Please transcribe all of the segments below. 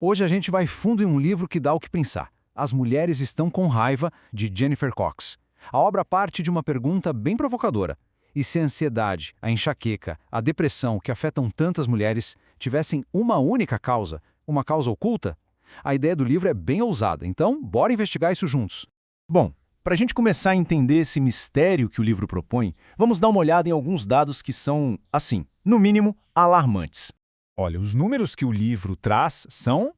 Hoje a gente vai fundo em um livro que dá o que pensar. As Mulheres Estão com Raiva, de Jennifer Cox. A obra parte de uma pergunta bem provocadora. E se a ansiedade, a enxaqueca, a depressão que afetam tantas mulheres tivessem uma única causa, uma causa oculta? A ideia do livro é bem ousada, então bora investigar isso juntos. Bom, para a gente começar a entender esse mistério que o livro propõe, vamos dar uma olhada em alguns dados que são, assim, no mínimo, alarmantes. Olha, os números que o livro traz são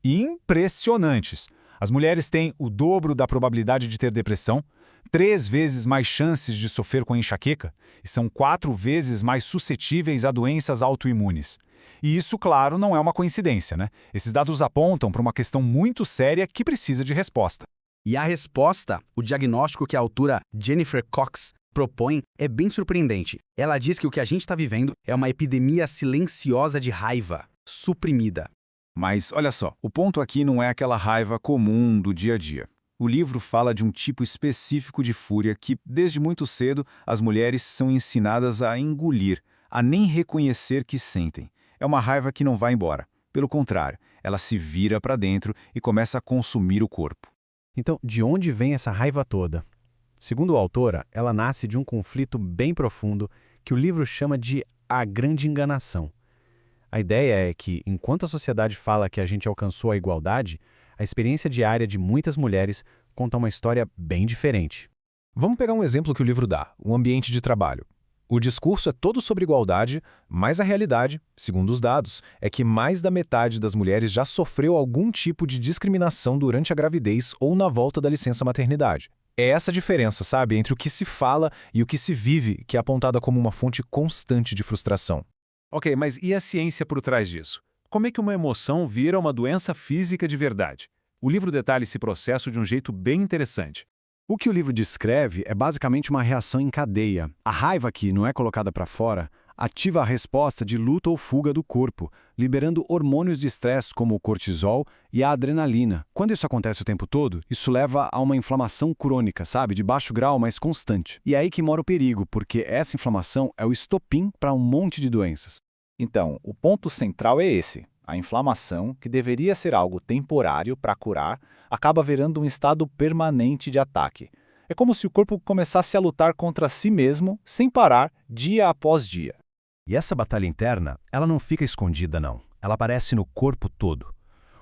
impressionantes. As mulheres têm o dobro da probabilidade de ter depressão, 3 vezes mais chances de sofrer com enxaqueca e são 4 vezes mais suscetíveis a doenças autoimunes. E isso, claro, não é uma coincidência, né? Esses dados apontam para uma questão muito séria que precisa de resposta. E a resposta, o diagnóstico que a autora Jennifer Cox propõe, é bem surpreendente. Ela diz que o que a gente está vivendo é uma epidemia silenciosa de raiva, suprimida. Mas, olha só, o ponto aqui não é aquela raiva comum do dia a dia. O livro fala de um tipo específico de fúria que, desde muito cedo, as mulheres são ensinadas a engolir, a nem reconhecer que sentem. É uma raiva que não vai embora. Pelo contrário, ela se vira para dentro e começa a consumir o corpo. Então, de onde vem essa raiva toda? Segundo a autora, ela nasce de um conflito bem profundo que o livro chama de a grande enganação. A ideia é que, enquanto a sociedade fala que a gente alcançou a igualdade, a experiência diária de muitas mulheres conta uma história bem diferente. Vamos pegar um exemplo que o livro dá, o ambiente de trabalho. O discurso é todo sobre igualdade, mas a realidade, segundo os dados, é que mais da metade das mulheres já sofreu algum tipo de discriminação durante a gravidez ou na volta da licença maternidade. É essa diferença, sabe, entre o que se fala e o que se vive, que é apontada como uma fonte constante de frustração. Ok, mas e a ciência por trás disso? Como é que uma emoção vira uma doença física de verdade? O livro detalha esse processo de um jeito bem interessante. O que o livro descreve é basicamente uma reação em cadeia. A raiva que não é colocada para fora ativa a resposta de luta ou fuga do corpo, liberando hormônios de estresse como o cortisol e a adrenalina. Quando isso acontece o tempo todo, isso leva a uma inflamação crônica, sabe, de baixo grau, mas constante. E é aí que mora o perigo, porque essa inflamação é o estopim para um monte de doenças. Então, o ponto central é esse. A inflamação, que deveria ser algo temporário para curar, acaba virando um estado permanente de ataque. É como se o corpo começasse a lutar contra si mesmo, sem parar, dia após dia. E essa batalha interna, ela não fica escondida, não. Ela aparece no corpo todo.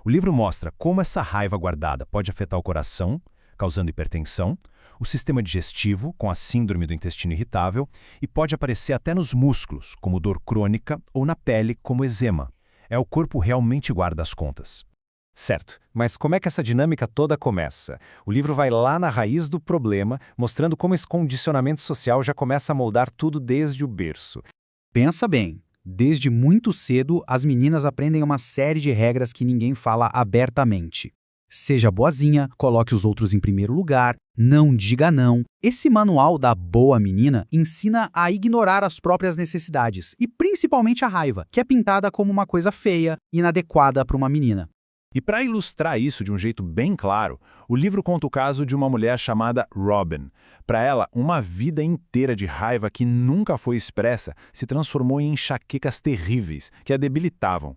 O livro mostra como essa raiva guardada pode afetar o coração, causando hipertensão, o sistema digestivo, com a síndrome do intestino irritável, e pode aparecer até nos músculos, como dor crônica, ou na pele, como eczema. É o corpo realmente guarda as contas. Certo, mas como é que essa dinâmica toda começa? O livro vai lá na raiz do problema, mostrando como esse condicionamento social já começa a moldar tudo desde o berço. Pensa bem, desde muito cedo as meninas aprendem uma série de regras que ninguém fala abertamente. Seja boazinha, coloque os outros em primeiro lugar, não diga não. Esse manual da boa menina ensina a ignorar as próprias necessidades e principalmente a raiva, que é pintada como uma coisa feia, inadequada para uma menina. E para ilustrar isso de um jeito bem claro, o livro conta o caso de uma mulher chamada Robin. Para ela, uma vida inteira de raiva que nunca foi expressa se transformou em enxaquecas terríveis que a debilitavam.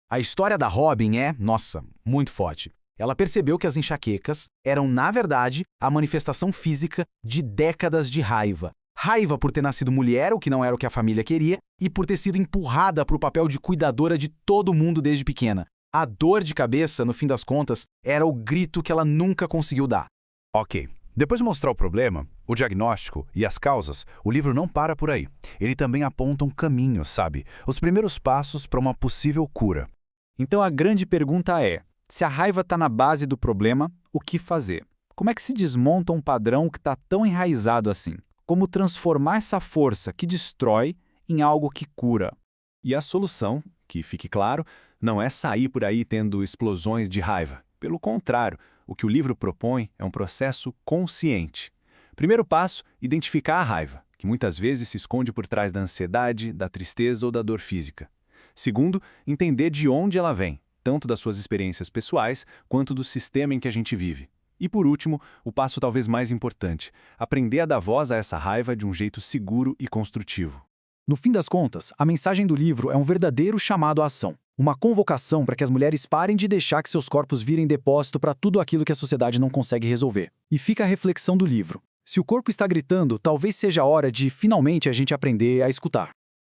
A história da Robin é, nossa, muito forte. Ela percebeu que as enxaquecas eram, na verdade, a manifestação física de décadas de raiva. Raiva por ter nascido mulher, o que não era o que a família queria, e por ter sido empurrada para o papel de cuidadora de todo mundo desde pequena. A dor de cabeça, no fim das contas, era o grito que ela nunca conseguiu dar. Ok. Depois de mostrar o problema, o diagnóstico e as causas, o livro não para por aí. Ele também aponta um caminho, sabe? Os primeiros passos para uma possível cura. Então a grande pergunta é, se a raiva está na base do problema, o que fazer? Como é que se desmonta um padrão que está tão enraizado assim? Como transformar essa força que destrói em algo que cura? E a solução, que fique claro, não é sair por aí tendo explosões de raiva. Pelo contrário, o que o livro propõe é um processo consciente. Primeiro passo, identificar a raiva, que muitas vezes se esconde por trás da ansiedade, da tristeza ou da dor física. Segundo, entender de onde ela vem, tanto das suas experiências pessoais quanto do sistema em que a gente vive. E por último, o passo talvez mais importante, aprender a dar voz a essa raiva de um jeito seguro e construtivo. No fim das contas, a mensagem do livro é um verdadeiro chamado à ação. Uma convocação para que as mulheres parem de deixar que seus corpos virem depósito para tudo aquilo que a sociedade não consegue resolver. E fica a reflexão do livro. Se o corpo está gritando, talvez seja a hora de, finalmente, a gente aprender a escutar.